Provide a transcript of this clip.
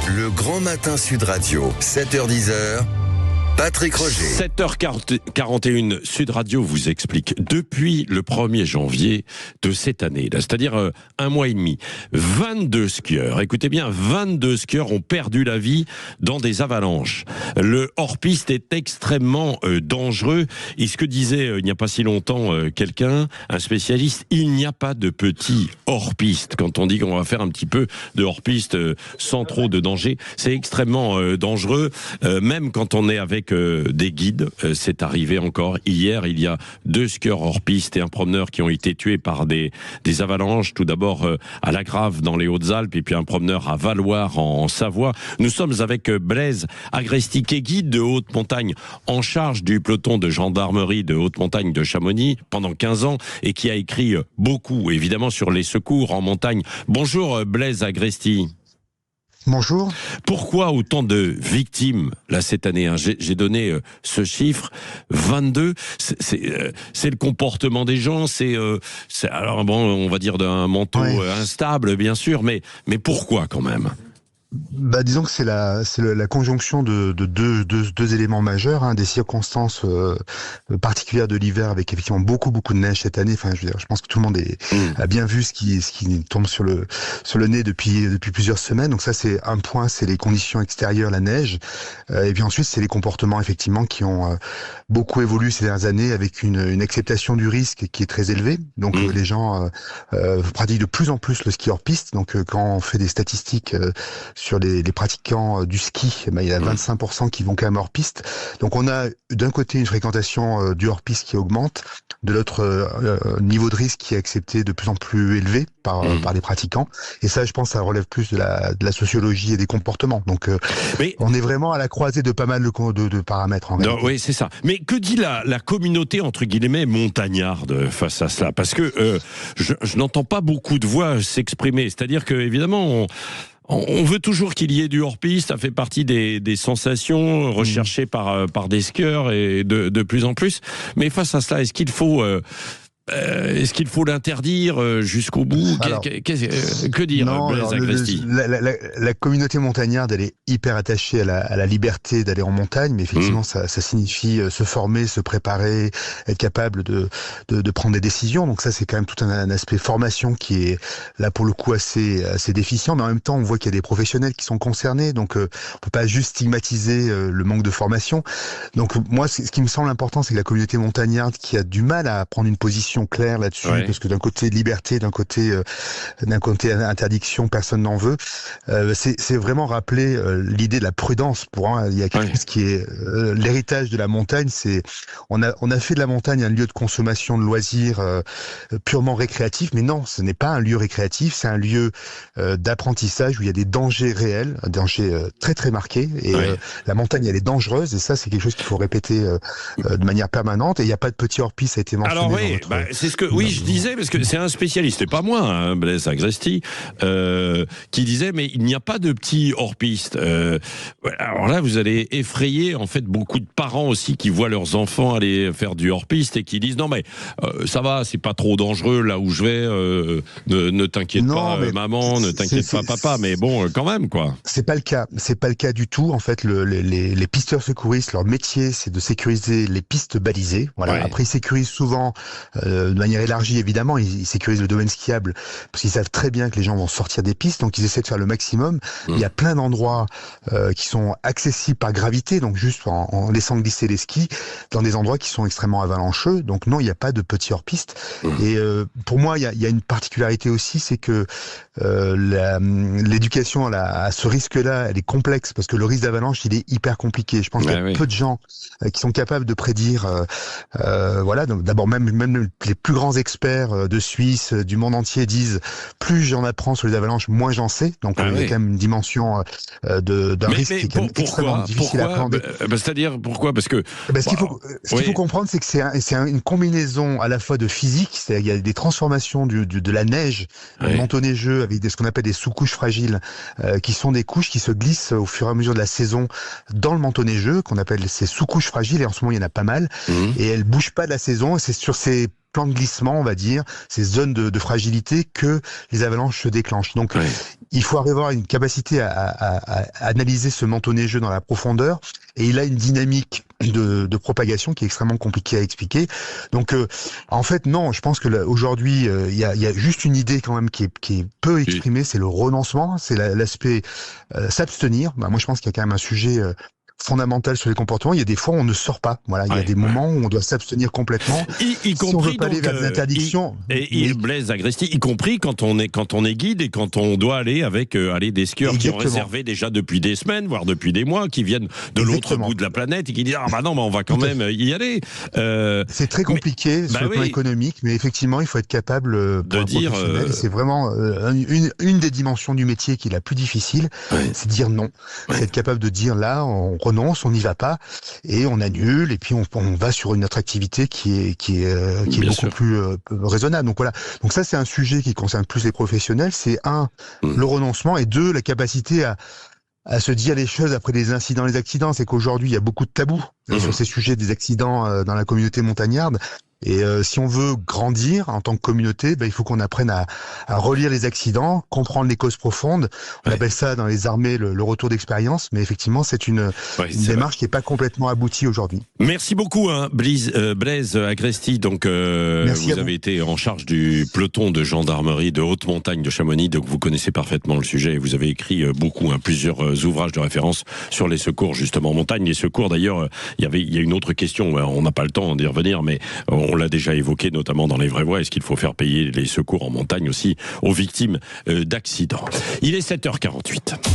Le Grand Matin Sud Radio, 7h-10h. Patrick Roger. 7h41, Sud Radio vous explique. Depuis le 1er janvier de cette année, c'est-à-dire un mois et demi, 22 skieurs, écoutez bien, 22 skieurs ont perdu la vie dans des avalanches. Le hors-piste est extrêmement dangereux. Et ce que disait il n'y a pas si longtemps quelqu'un, un spécialiste, il n'y a pas de petit hors-piste. Quand on dit qu'on va faire un petit peu de hors-piste sans trop de danger, c'est extrêmement dangereux, même quand on est avec des guides. C'est arrivé encore hier, il y a 2 skieurs hors piste et un promeneur qui ont été tués par des avalanches, tout d'abord à La Grave dans les Hautes-Alpes et puis un promeneur à Valloire en Savoie. Nous sommes avec Blaise Agresti, qui est guide de haute montagne en charge du peloton de gendarmerie de haute montagne de Chamonix pendant 15 ans et qui a écrit beaucoup évidemment sur les secours en montagne. Bonjour Blaise Agresti. Bonjour. Pourquoi autant de victimes là cette année, J'ai donné ce chiffre, 22. C'est le comportement des gens. C'est alors bon, on va dire d'un manteau instable, bien sûr, mais pourquoi quand même? Disons que c'est la conjonction de deux éléments majeurs, des circonstances particulières de l'hiver avec effectivement beaucoup de neige cette année. Enfin, je pense que tout le monde a bien vu ce qui tombe sur le nez depuis plusieurs semaines. Donc ça, c'est un point, c'est les conditions extérieures, la neige. Et puis ensuite, c'est les comportements effectivement qui ont beaucoup évolué ces dernières années avec une acceptation du risque qui est très élevée. Donc les gens pratiquent de plus en plus le ski hors piste. Donc quand on fait des statistiques sur les pratiquants du ski, il y a 25% qui vont quand même hors piste. Donc on a d'un côté une fréquentation du hors piste qui augmente, de l'autre niveau de risque qui est accepté de plus en plus élevé par les pratiquants. Et ça, je pense, ça relève plus de la sociologie et des comportements. Donc on est vraiment à la croisée de pas mal de paramètres. Oui, c'est ça. Mais que dit la communauté, entre guillemets, montagnarde face à cela? Parce que je n'entends pas beaucoup de voix s'exprimer. C'est-à-dire que, évidemment, on veut toujours qu'il y ait du hors-piste, ça fait partie des sensations recherchées par des skieurs et de plus en plus. Mais face à cela, est-ce qu'il faut l'interdire jusqu'au bout? Que dire, Blaise Agresti? La communauté montagnarde, elle est hyper attachée à la liberté d'aller en montagne, mais effectivement, ça signifie se former, se préparer, être capable de prendre des décisions. Donc ça, c'est quand même tout un aspect formation qui est là pour le coup assez déficient. Mais en même temps, on voit qu'il y a des professionnels qui sont concernés, donc on peut pas juste stigmatiser le manque de formation. Donc moi, ce qui me semble important, c'est que la communauté montagnarde qui a du mal à prendre une position claire là-dessus, parce que d'un côté liberté, d'un côté interdiction, personne n'en veut. C'est vraiment rappeler l'idée de la prudence. Il y a quelque chose qui est l'héritage de la montagne. C'est on a fait de la montagne un lieu de consommation, de loisirs purement récréatif, mais non, ce n'est pas un lieu récréatif, c'est un lieu d'apprentissage où il y a des dangers réels, un danger très très marqué. Et la montagne, elle est dangereuse, et ça, c'est quelque chose qu'il faut répéter de manière permanente. Et il n'y a pas de petit hors-piste, ça a été mentionné. Alors c'est ce que je disais, parce que c'est un spécialiste, et pas moi, Blaise Agresti, qui disait, mais il n'y a pas de petit hors-piste. Alors là, vous allez effrayer en fait beaucoup de parents aussi qui voient leurs enfants aller faire du hors-piste et qui disent non mais ça va, c'est pas trop dangereux là où je vais. Ne t'inquiète pas, maman, ne t'inquiète pas, papa. Mais bon, quand même quoi. C'est pas le cas du tout. En fait, les pisteurs secouristes, leur métier, c'est de sécuriser les pistes balisées. Voilà. Après, ils sécurisent souvent de manière élargie, évidemment, ils sécurisent le domaine skiable parce qu'ils savent très bien que les gens vont sortir des pistes, donc ils essaient de faire le maximum. Il y a plein d'endroits qui sont accessibles par gravité, donc juste en laissant glisser les skis, dans des endroits qui sont extrêmement avalancheux. Donc non, il n'y a pas de petit hors-piste. Et pour moi, il y a une particularité aussi, c'est que l'éducation à ce risque-là, elle est complexe parce que le risque d'avalanche, il est hyper compliqué. Je pense qu'il y a peu de gens qui sont capables de prédire. Voilà, donc d'abord même les plus grands experts de Suisse, du monde entier disent plus j'en apprends sur les avalanches, moins j'en sais. Donc il y a quand même une dimension d'un risque qui est quand même extrêmement difficile à appréhender. C'est-à-dire pourquoi? Parce que ce qu'il faut comprendre, c'est que c'est une combinaison à la fois de physique, c'est-à-dire il y a des transformations de la neige, le manteau neigeux avec ce qu'on appelle des sous-couches fragiles, qui sont des couches qui se glissent au fur et à mesure de la saison dans le manteau neigeux, qu'on appelle ces sous-couches fragiles, et en ce moment il y en a pas mal, et elles bougent pas de la saison, et c'est sur ces plans de glissement, on va dire, ces zones de fragilité que les avalanches se déclenchent. Donc, il faut avoir une capacité à analyser ce manteau neigeux dans la profondeur, et il a une dynamique de propagation qui est extrêmement compliquée à expliquer. Donc, en fait, non, je pense que aujourd'hui, il y a juste une idée quand même qui est peu exprimée, c'est le renoncement, c'est l'aspect s'abstenir. Moi, je pense qu'il y a quand même un sujet fondamental sur les comportements. Il y a des fois où on ne sort pas. Voilà, il y a des moments où on doit s'abstenir complètement. Y si compris, on veut pas aller vers des interdictions. Blaise Agresti, y compris quand on est guide et quand on doit aller avec des skieurs qui ont réservé déjà depuis des semaines, voire depuis des mois, qui viennent de l'autre bout de la planète et qui disent on va quand même y aller. C'est très compliqué sur le plan économique, mais effectivement, il faut être capable de dire. C'est vraiment une des dimensions du métier qui est la plus difficile, c'est dire non. C'est être capable de dire là, on renonce, on n'y va pas et on annule, et puis on va sur une autre activité qui est beaucoup plus raisonnable. Donc voilà. Donc ça, c'est un sujet qui concerne plus les professionnels. C'est le renoncement, et 2, la capacité à se dire les choses après les incidents, les accidents. C'est qu'aujourd'hui, il y a beaucoup de tabous sur ces sujets des accidents dans la communauté montagnarde. Et si on veut grandir en tant que communauté, il faut qu'on apprenne à relire les accidents, comprendre les causes profondes. On appelle ça dans les armées le retour d'expérience, mais effectivement, c'est une démarche qui n'est pas complètement aboutie aujourd'hui. Merci beaucoup, Blaise Agresti. Donc, vous avez été en charge du peloton de gendarmerie de haute montagne de Chamonix, donc vous connaissez parfaitement le sujet. Et vous avez écrit plusieurs ouvrages de référence sur les secours, justement, en montagne. Les secours, d'ailleurs, il y a une autre question. On n'a pas le temps d'y revenir, mais on l'a déjà évoqué, notamment dans Les Vraies Voix. Est-ce qu'il faut faire payer les secours en montagne aussi aux victimes d'accidents ? Il est 7h48.